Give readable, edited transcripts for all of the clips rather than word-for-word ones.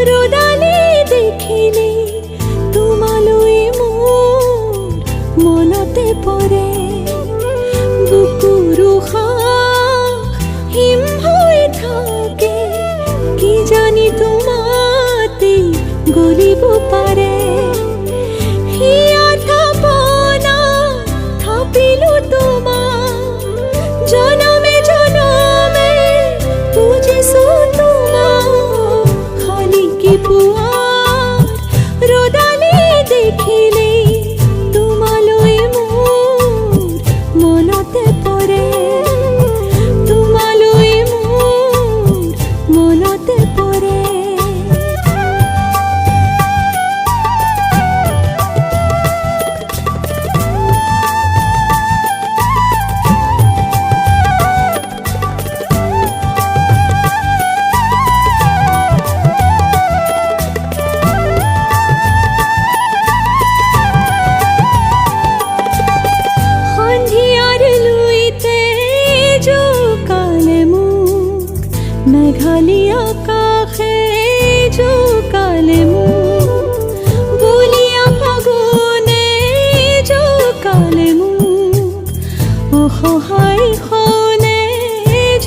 ৰোদালে দেখিলে তোমালৈ মোৰ মনতে পৰে বুকুৰ উশাহ হিম হৈ থাকে কি জানি তোমাতে গলিব পাৰে হিয়া থাপনা থাপিলো তোমাক জনমে জনমে বুজিছো ৰোদালে দেখিলে তোমালৈ মোৰ মনতে পৰে তোমালৈ মোৰ মনতে পৰে মেঘালী আকাশে জোকালে মোক বলিয়া ফাগুনে জোকালে মোক অসহায় খনে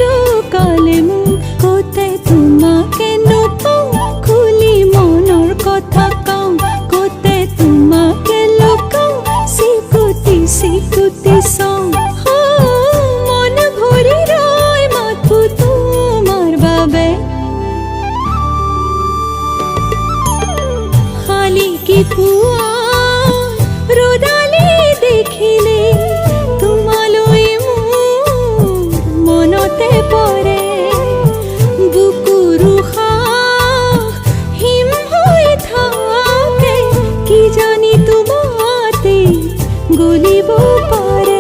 জোকালে মোক কতে তোমাকে নুপাওঁ খুলি মনৰ কথা কওঁ কতে তোমাকে লুকাওঁ চিকুটি চিকুটি চাওঁ মন ভৰি ৰয় মাথো তোমাৰ বাবে খালি কি পুৱা ৰ'দালে দেখিলে তোমালৈ মোৰ মনতে পৰে বুকুৰ উশাহ হিম হৈ থাকে কি জানি তোমাতে গলিব পাৰে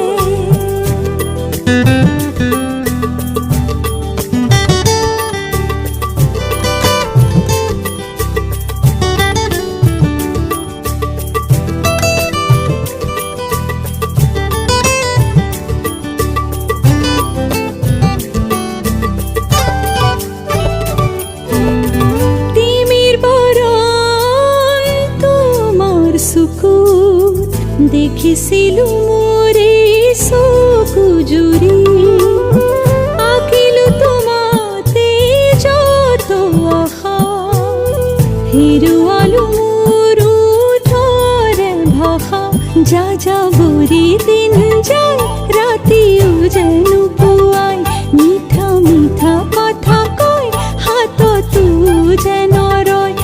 দেখিছিলো মোৰে চকু জুৰি আঁকিলো তোমাতে যত আশা হেৰুৱালো মোৰ ওঠৰে ভাষা যা যাবৰি দিন যায় ৰাতিও যেন পুৱাই মিঠা মিঠা কথা কয় হাততো যেন ৰয়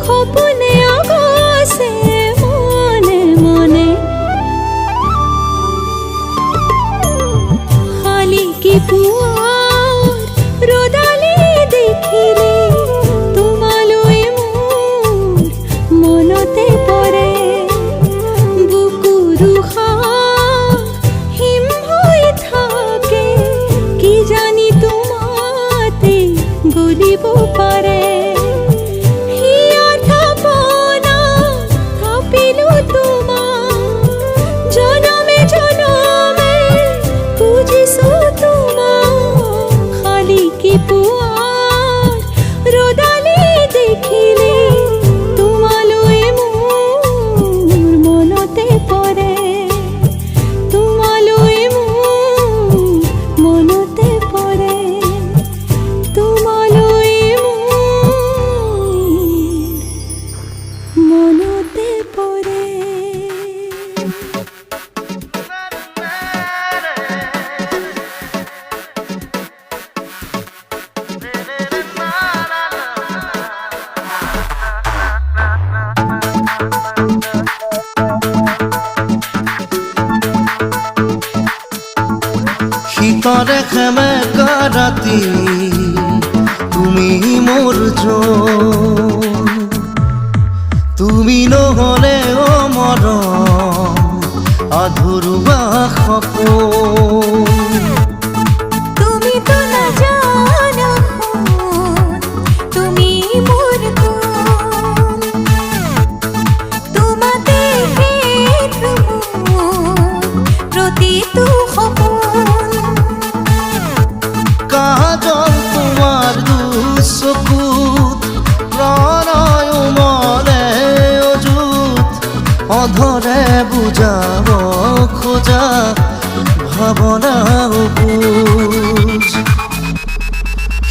সপোনে আগছে ৰোদালে দেখিলে তোমালৈ মোৰ মনতে পৰে বুকুৰ উশাহ হিম হৈ থাকে কি জানি তোমাতে গলিব পাৰে হিয়া থাপনা থাপিলো তোমাক জনমে জনমে বুজিছো তোমাক শীতৰে সেমেকা ৰাতি তুমি মোৰ জান, তুমি নহ'লে মৰম আধৰুৱা সপোন। তুমি তো নাজানা সোণ, তুমি মোৰ গুণ, তোমাতে হেৰুঁ প্ৰতিটো সপোন। কাজল তোমাৰ দুচকুত প্ৰণয় মনে অযুত, অধৰে বুজাব খোজা ভাৱনা বুজ।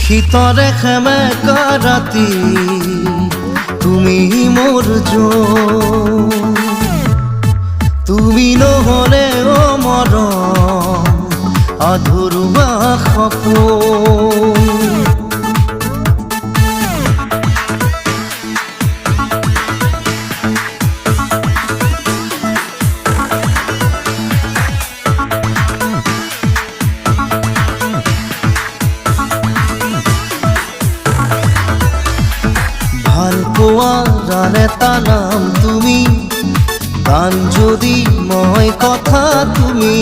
শীতৰে সেমেকা ৰাতি তুমি মোৰ জান, তুমি নহ'লে মৰম আধৰুৱা সপোন। ভালপোৱা গান এটা নাম তুমি, গান যদি মই কথা তুমি,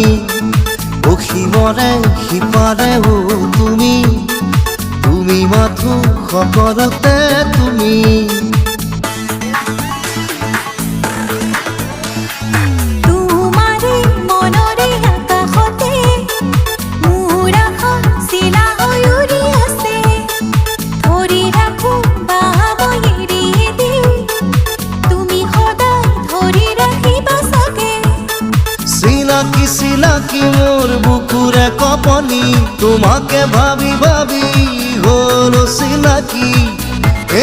অসীমৰে সিপাৰেও তুমি, তুমি মাথো সকলোতে তুমি। তোমাৰে মনৰে আকাশতে মোৰ আশা চিলা হৈ উৰি আছে, ধৰি ৰাখোঁ বা মই এৰি দিওঁ, তুমি সদায় ধৰি ৰাখিবা চাগে। চিনাকি চিনাকি মোৰ বুকুৰে কপনি, তোমাকে ভাবি ভাবি হ'ল চিনাকি।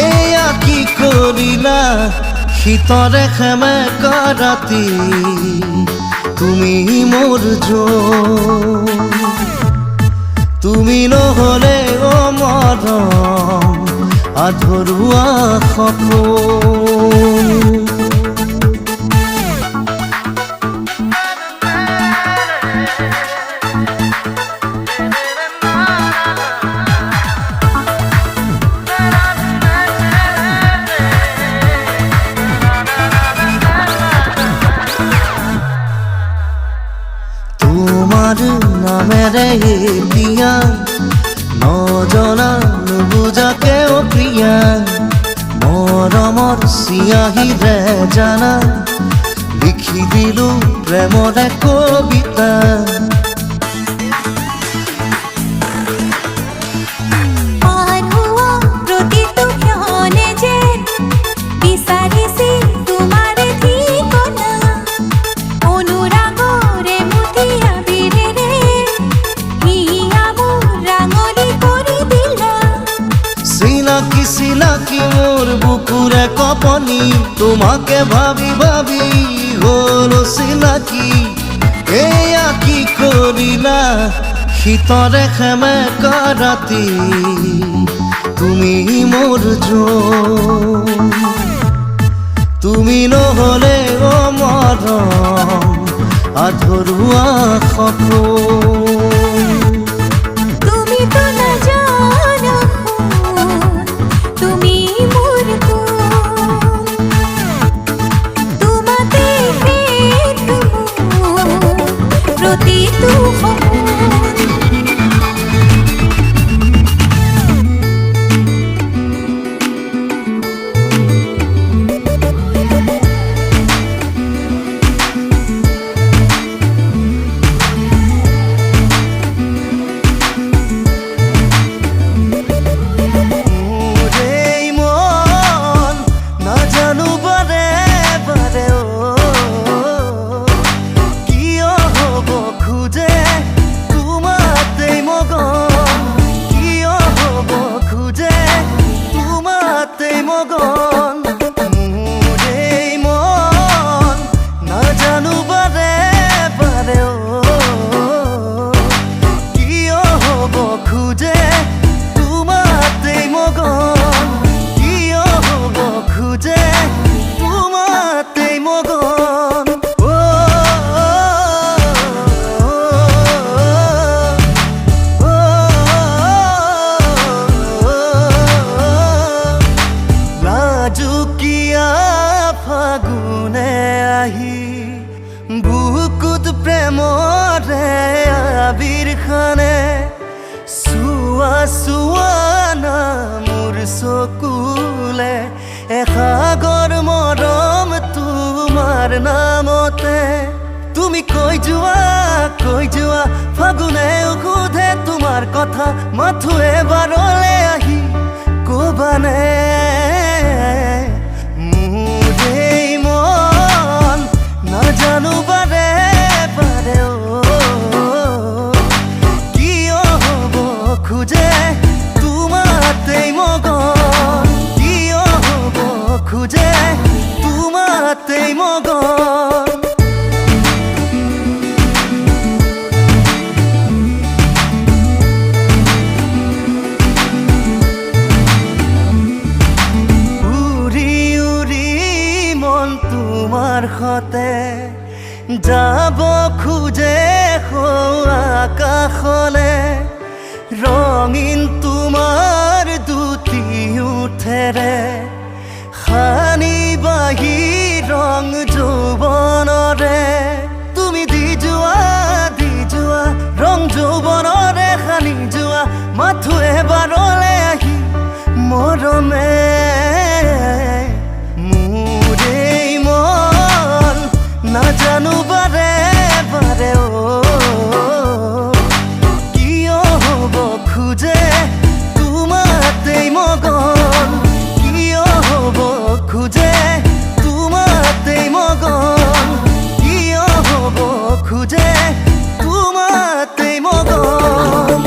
এয়া কি কৰিলা শীতৰে সেমেকা ৰাতি তুমি মোৰ জান, তুমি নহ'লে মৰম আধৰুৱা সপোন। তোমাৰ নামেৰে এতিয়া নজনা নুবুজাকে প্ৰিয়া, মৰমৰ চিয়াহীৰে জানা লিখি দিলো প্ৰেমৰে কবিতা। পাৰ হোৱা প্ৰতিটো ক্ষণে যেন বিচাৰিছিল তোমাৰ ঠিকনা, অনুৰাগৰে মুঠি আবিৰেৰে হিয়া মোৰ ৰাঙলী কৰি দিলা। চিনাকি চিনাকি মোৰ বুকুৰে কপনি, তোমাকে ভাবি ভাবি হ'ল চিনাকি। এয়া কি কৰিলা শীতৰে সেমেকা ৰাতি তুমি মোৰ জান, তুমি নহ'লে মৰম আধৰুৱা সপোন। তুমি তো নাজানা সোণ, তুমি মোৰ গুণ, তোমাতে হেৰুঁ প্ৰতিটো সপোন। জানে চুৱা চুৱা না মোৰ চকুলে এসাগৰ মৰম তোমাৰ নামতে তুমি কৈ যোৱা ফাগুনে সোধে তোমাৰ কথা মাথো এবাৰলে আহি কবানে মোৰ এই মন নাজানো বাৰে বাৰে কিয় হ'ব খোজে তোমাতেই মগন কিয় হ'ব খোজে তোমাতেই মগন তোমাৰ সতে যাব খোজে আকাশলে ৰঙীন তোমাৰ দুটি উঠেৰে সানি বাহি ৰং যৌৱনৰে তুমি দি যোৱা ৰং যৌৱনৰে সানি যোৱা মাথো এবাৰলে আহি মৰমে নাজানো বাৰে বাৰে কিয় হ'ব খোজে তোমাতেই মগন কিয় হ'ব খোজে তোমাতেই মগন কিয় হ'ব খোজে তোমাতেই মগন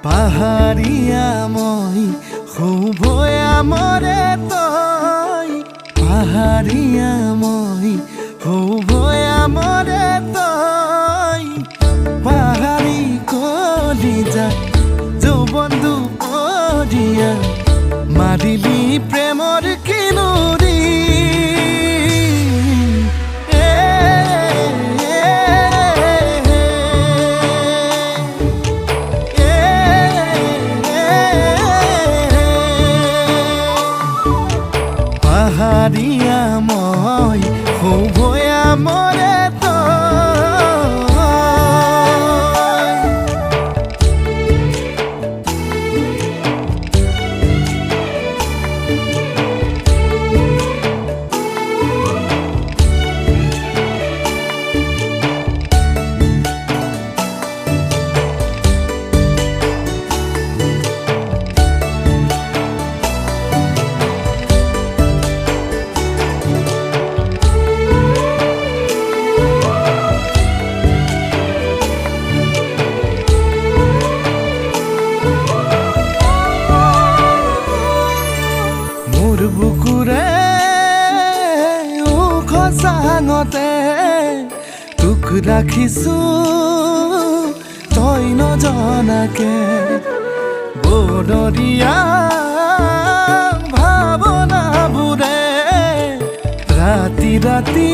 পাহাৰীয়া মই শুভয়া মৰে তই পাহাৰীয়া মই শুভয়া মৰে তই পাহাৰী কলিজা যৌৱন দুপৰীয়া মাৰিলি প্ৰেমৰ কিনুৰি পাহাৰীয়া মই শুভয়া মৰে বুকুৰে উখ চাঙতে তোক ৰাখিছো তই নজনাকে বনৰীয়া ভাৱনাবোৰে ৰাতি ৰাতি